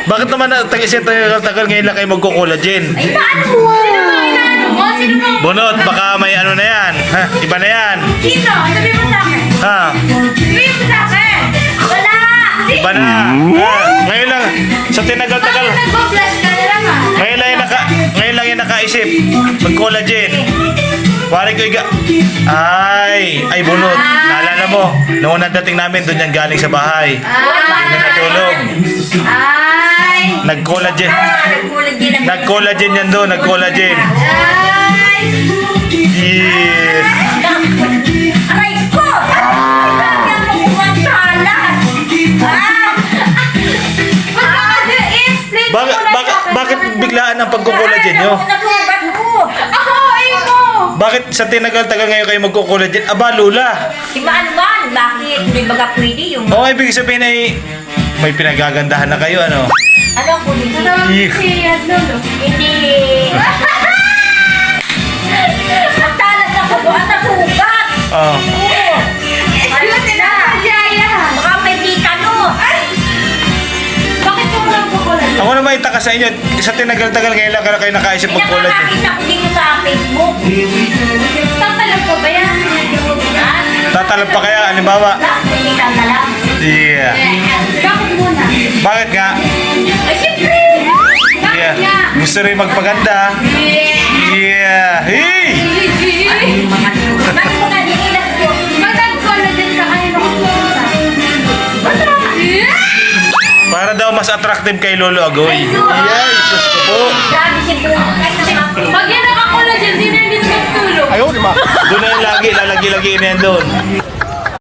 Bakit naman tag-isip tagal ngayon lang kayo magko-collagen? Ay, paano mo? Sino mo inaano mo? Sino mo? Bunot, baka may ano na yan. Ha? Iba na yan. Sino? Sabi mo sa akin. Ha? Sabi mo sa akin. Wala. Sino? Iba na. Ha? Ngayon lang, sa tinagal-tagal. Bakit nagpo-flash ka na lang ah? Ngayon lang yung nakaisip. Mag-collagen. Pare ko iga. Ay, bunot. Naalala mo, noong unang dating namin, doon yan galing sa bahay. Doon na natulog. Ay. Nag-collagen. Nag-collagen. Nag-collagen yan doon, nag-collagen. Ay. Yes. Aray ko! Kaya mo kumatalas! I-explain mo Bakit biglaan ang pagko-collagen nyo? Natugat mo! Ako! Ay mo! Bakit sa tinagal-tagal ngayon kayo magko-collagen? Aba, lula. Di ba ano ba? Bakit? Hindi baga pwede yung... Oo, ibig sabihin ay may pinagagandahan na kayo, ano? Ano ang pwede? Hindi. Ang talas ako po. Ang nasugat! Oo. Oo! Ayun na! Baka may tita no! Bakit mo lang kukulan? Ako naman itaka sa inyo, sa tinagal-tagal ngayon lang kayo nakaisip mag-collagen. Nakakakita ko dito sa Facebook. Tatalab ko ba yan? Ha? Tatalab pa kaya, halimbawa? Hindi tatalab. Yeah. Bakit muna? Bakit nga? Ay, siyempre! Yeah. Gusto rin magpaganda. Yeah. Hey! Bakit mo nga dinilas ko? Mag-collagen ka kayo nakapunta. Basta! Para daw mas attractive kay Lolo Agoy. Yeah, sus ko po. Grabe si Bulo. Pag yan nakakollagen, di na hindi tulog. Doon na yung lagi, lalagi-lagi na yan doon.